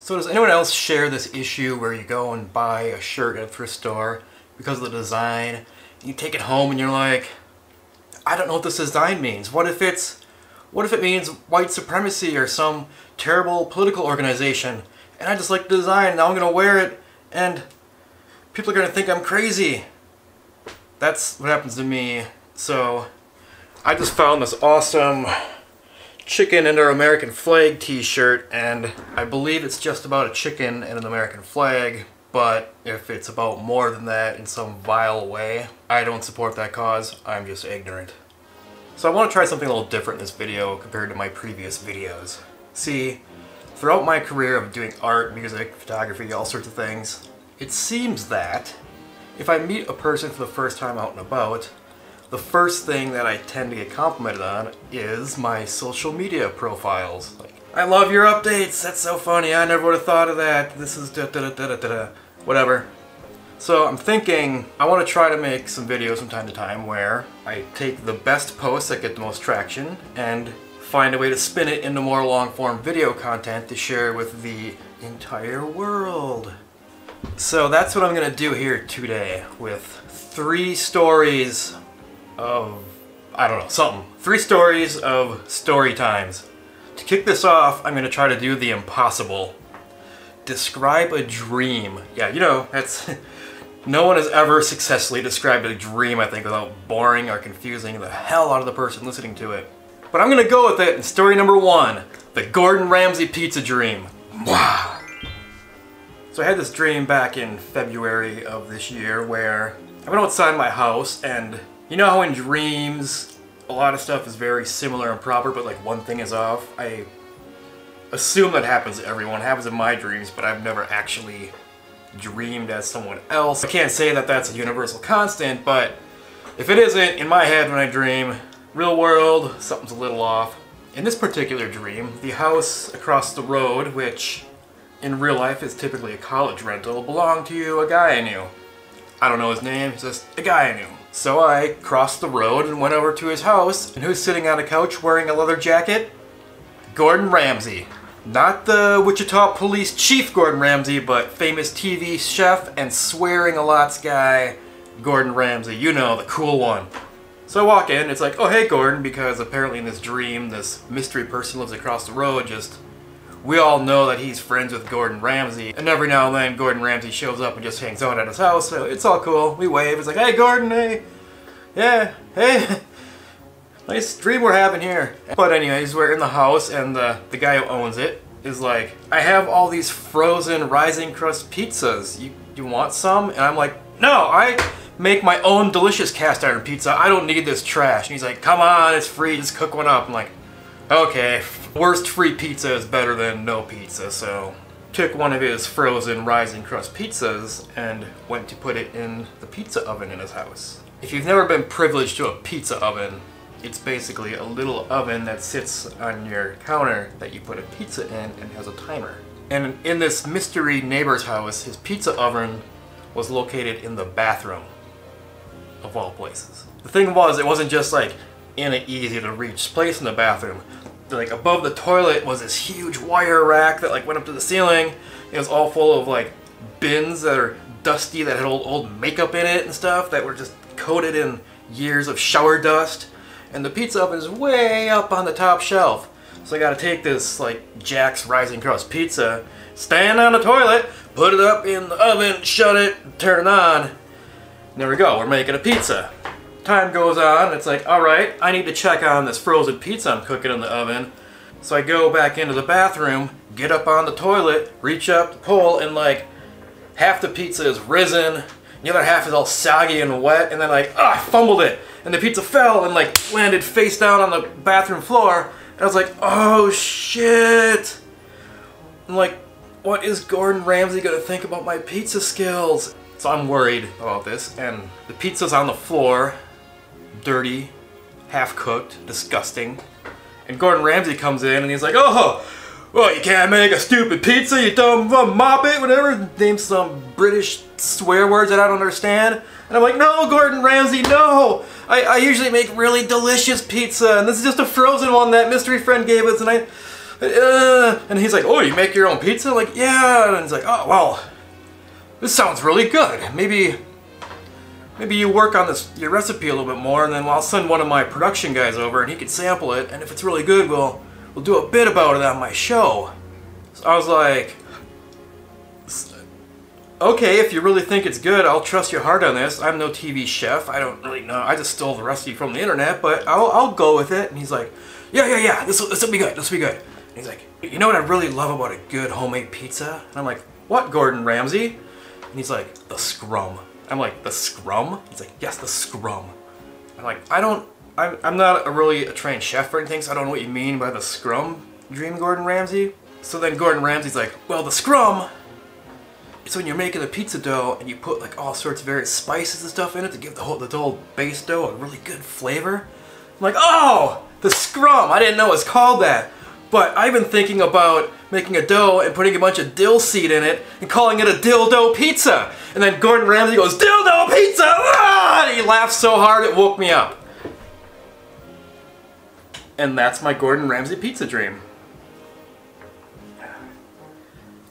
So does anyone else share this issue where you go and buy a shirt at a thrift store because of the design, and you take it home and you're like, I don't know what this design means. What if it means white supremacy or some terrible political organization, and I just like the design, and now I'm gonna wear it and people are gonna think I'm crazy. That's what happens to me. So I just found this awesome chicken and our American flag t-shirt, and I believe it's just about a chicken and an American flag, but if it's about more than that in some vile way, I don't support that cause. I'm just ignorant. So I want to try something a little different in this video compared to my previous videos. See, throughout my career of doing art, music, photography, all sorts of things, it seems that if I meet a person for the first time out and about, the first thing that I tend to get complimented on is my social media profiles. Like, I love your updates, that's so funny, I never would have thought of that, this is da-da-da-da-da-da, whatever. So I'm thinking I want to try to make some videos from time to time where I take the best posts that get the most traction and find a way to spin it into more long-form video content to share with the entire world. So that's what I'm going to do here today with 3 stories of, I don't know, something. 3 stories of story times. To kick this off, I'm going to try to do the impossible. Describe a dream. Yeah, you know, that's... No one has ever successfully described a dream, I think, without boring or confusing the hell out of the person listening to it. But I'm going to go with it in story number 1, the Gordon Ramsay pizza dream. Wow. So I had this dream back in February of this year where I went outside my house, and you know how in dreams a lot of stuff is very similar and proper, but like one thing is off? I assume that happens to everyone. It happens in my dreams, but I've never actually dreamed as someone else. I can't say that that's a universal constant, but if it isn't, in my head when I dream, real world, something's a little off. In this particular dream, the house across the road, which in real life is typically a college rental, belonged to a guy I knew. I don't know his name, he's just a guy I knew. So I crossed the road and went over to his house, and who's sitting on a couch wearing a leather jacket? Gordon Ramsay. Not the Wichita Police Chief Gordon Ramsay, but famous TV chef and swearing a lot's guy, Gordon Ramsay. You know, the cool one. So I walk in, it's like, oh hey Gordon, because apparently in this dream, this mystery person lives across the road, we all know that he's friends with Gordon Ramsay, and every now and then Gordon Ramsay shows up and just hangs out at his house, so it's all cool. We wave, it's like, hey Gordon, hey, yeah, hey, nice dream we're having here. But anyways, we're in the house, and the guy who owns it is like, I have all these frozen rising crust pizzas, you want some? And I'm like, no, I make my own delicious cast iron pizza, I don't need this trash. And he's like, come on, it's free, just cook one up. I'm like, okay, worst free pizza is better than no pizza, so took one of his frozen rising crust pizzas and went to put it in the pizza oven in his house. If you've never been privileged to a pizza oven, it's basically a little oven that sits on your counter that you put a pizza in and has a timer. And in this mystery neighbor's house, his pizza oven was located in the bathroom, of all places. The thing was, it wasn't just like in an easy to reach place in the bathroom. Like above the toilet was this huge wire rack that like went up to the ceiling. It was all full of like bins that are dusty, that had old makeup in it and stuff, that were just coated in years of shower dust. And the pizza oven is way up on the top shelf. So I gotta take this like Jack's Rising Crust pizza, stand on the toilet, put it up in the oven, shut it, turn it on. And there we go, we're making a pizza. Time goes on, it's like, alright, I need to check on this frozen pizza I'm cooking in the oven. So I go back into the bathroom, get up on the toilet, reach up the pole, and like, half the pizza is risen, the other half is all soggy and wet, and then like, I fumbled it, and the pizza fell and like landed face down on the bathroom floor, and I was like, oh shit! I'm like, what is Gordon Ramsay gonna think about my pizza skills? So I'm worried about this, and the pizza's on the floor, dirty, half-cooked, disgusting. And Gordon Ramsay comes in and he's like, oh, well, you can't make a stupid pizza, you dumb mop it, whatever. Name some British swear words that I don't understand. And I'm like, no, Gordon Ramsay, no! I usually make really delicious pizza, and this is just a frozen one that mystery friend gave us, and And he's like, oh, you make your own pizza? Like, yeah. And he's like, oh, well, this sounds really good. Maybe you work on your recipe a little bit more, and then I'll send one of my production guys over and he can sample it, and if it's really good, we'll do a bit about it on my show. So I was like, okay, if you really think it's good, I'll trust your heart on this. I'm no TV chef. I don't really know. I just stole the recipe from the internet, but I'll go with it. And he's like, yeah, this will be good. This will be good. And he's like, you know what I really love about a good homemade pizza? And I'm like, what, Gordon Ramsay? And he's like, the scrum. I'm like, the scrum? He's like, yes, the scrum. I'm like, I'm not a trained chef or anything, so I don't know what you mean by the scrum, Dream Gordon Ramsay. So then Gordon Ramsay's like, well, the scrum, it's when you're making a pizza dough and you put like all sorts of various spices and stuff in it to give the whole base dough a really good flavor. I'm like, oh, the scrum, I didn't know it was called that. But I've been thinking about making a dough and putting a bunch of dill seed in it and calling it a dildo pizza. And then Gordon Ramsay goes, dildo pizza! Ah! And he laughed so hard it woke me up. And that's my Gordon Ramsay pizza dream.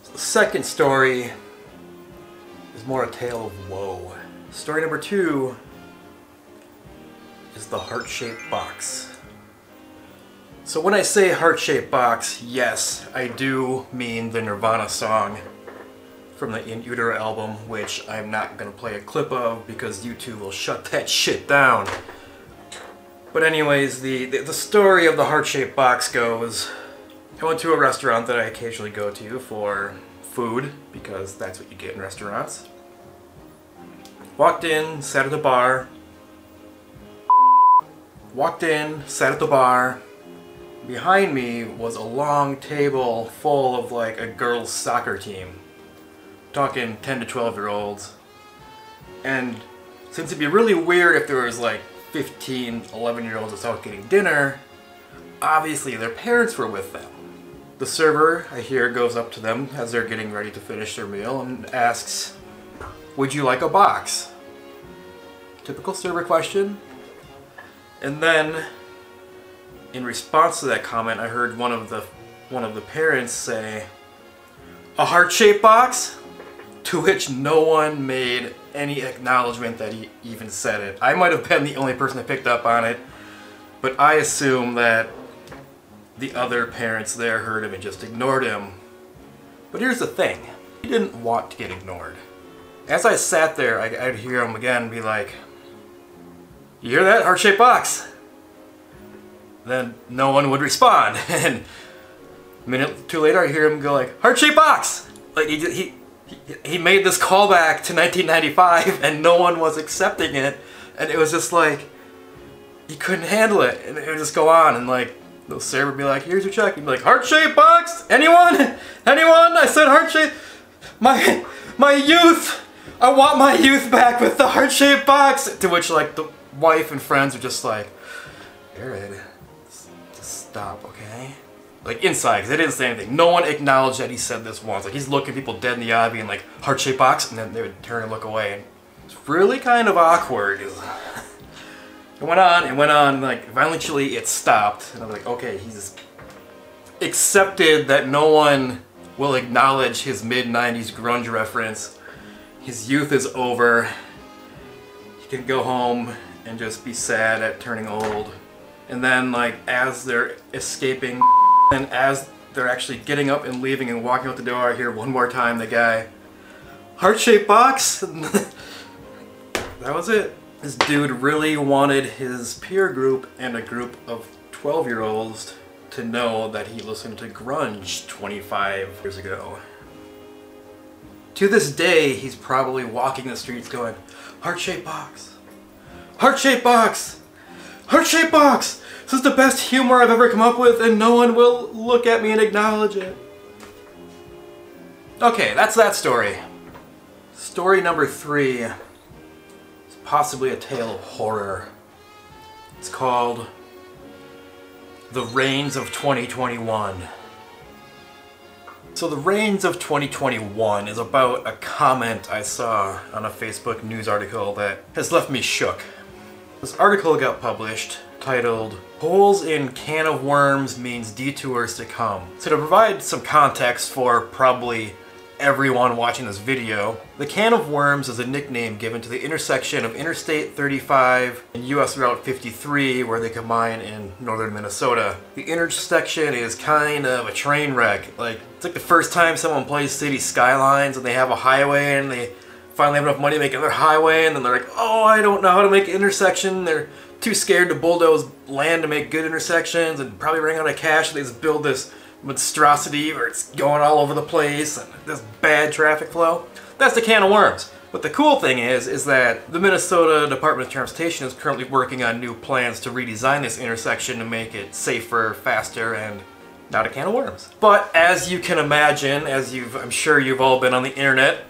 So the second story is more a tale of woe. Story number 2 is the heart-shaped box. So when I say heart-shaped box, yes, I do mean the Nirvana song from the In Utero album, which I'm not going to play a clip of because YouTube will shut that shit down. But anyways, the story of the heart-shaped box goes, I went to a restaurant that I occasionally go to for food, because that's what you get in restaurants. Walked in, sat at the bar. Behind me was a long table full of like a girls' soccer team. Talking 10 to 12-year-olds. And since it'd be really weird if there was like 15, 11-year-olds just out getting dinner, obviously their parents were with them. The server, I hear, goes up to them as they're getting ready to finish their meal and asks, would you like a box? Typical server question. And then, in response to that comment, I heard one of the parents say, a heart-shaped box? To which no one made any acknowledgement that he even said it. I might have been the only person that picked up on it, but I assume that the other parents there heard him and just ignored him. But here's the thing, he didn't want to get ignored. As I sat there, I'd hear him again be like, you hear that, heart-shaped box? Then no one would respond, and a minute or two later I hear him go like, heart-shaped box! Like he made this callback to 1995 and no one was accepting it, and it was just like, he couldn't handle it, and it would just go on, and like, the server would be like, here's your check, he'd be like, heart-shaped box? Anyone? Anyone? I said heart-shaped, my youth! I want my youth back with the heart-shaped box! To which like the wife and friends are just like, Jared, just stop, okay? Like inside, because they didn't say anything. No one acknowledged that he said this once. Like he's looking people dead in the eye being like, heart-shaped box, and then they would turn and look away. And it's really kind of awkward. It went on, like eventually it stopped. And I was like, okay, he's accepted that no one will acknowledge his mid-90s grunge reference. His youth is over. He can go home and just be sad at turning old. And then like as they're escaping and as they're actually getting up and leaving and walking out the door, I hear one more time the guy, heart-shaped box? That was it. This dude really wanted his peer group and a group of 12-year-olds to know that he listened to grunge 25 years ago. To this day, he's probably walking the streets going, heart-shaped box, heart-shaped box, heart-shaped box! This is the best humor I've ever come up with and no one will look at me and acknowledge it. Okay, that's that story. Story number 3 is possibly a tale of horror. It's called The Rains of 2021. So The Rains of 2021 is about a comment I saw on a Facebook news article that has left me shook. This article got published titled, Holes in can of worms means detours to come. So to provide some context for probably everyone watching this video, the can of worms is a nickname given to the intersection of Interstate 35 and US Route 53 where they combine in northern Minnesota. The intersection is kind of a train wreck. It's like the first time someone plays City Skylines and they have a highway and they finally have enough money to make another highway, and then they're like, oh, I don't know how to make an intersection. They're too scared to bulldoze land to make good intersections and probably ran out of cash, so they just build this monstrosity where it's going all over the place and this bad traffic flow. That's the can of worms. But the cool thing is that the Minnesota Department of Transportation is currently working on new plans to redesign this intersection to make it safer, faster, and not a can of worms. But as you can imagine, I'm sure you've all been on the internet,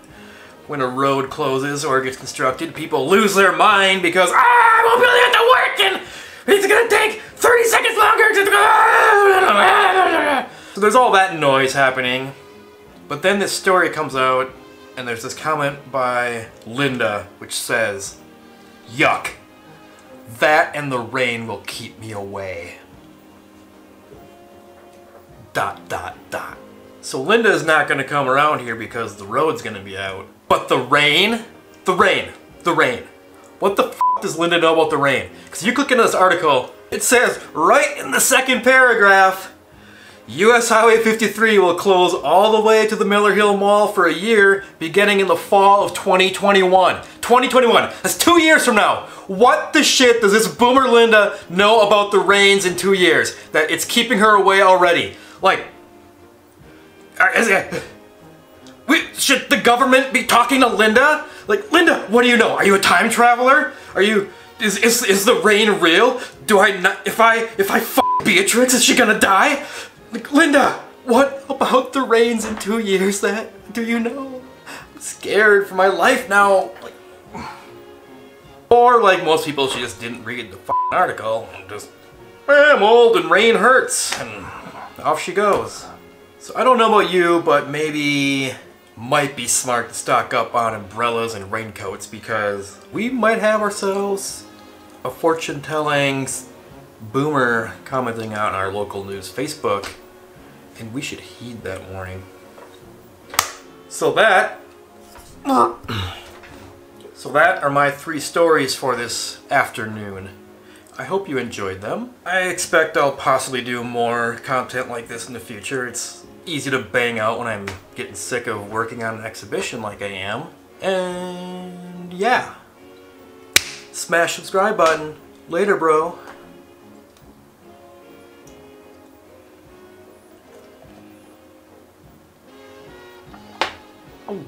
when a road closes or gets constructed, people lose their mind because, I won't be able to get to work and it's gonna take 30 seconds longer to... So there's all that noise happening. But then this story comes out and there's this comment by Linda which says, yuck, that and the rain will keep me away. ... So Linda is not gonna come around here because the road's gonna be out. But the rain? The rain. What the f does Linda know about the rain? Because you click into this article, it says right in the second paragraph, US Highway 53 will close all the way to the Miller Hill Mall for a year beginning in the fall of 2021. 2021, that's 2 years from now. What the shit does this boomer Linda know about the rains in 2 years? That it's keeping her away already? Should the government be talking to Linda? Linda, what do you know? Are you a time traveler? Is the rain real? Do I not, if I f Beatrix, is she gonna die? Linda, what about the rains in 2 years? Do you know? I'm scared for my life now. Or like most people, she just didn't read the article and just, I'm old and rain hurts, and off she goes. So I don't know about you, but maybe might be smart to stock up on umbrellas and raincoats because we might have ourselves a fortune-telling boomer commenting on our local news Facebook, and we should heed that warning. So that are my 3 stories for this afternoon. I hope you enjoyed them. I expect I'll possibly do more content like this in the future. It's easy to bang out when I'm getting sick of working on an exhibition like I am. And yeah. Smash subscribe button. Later, bro. Oh.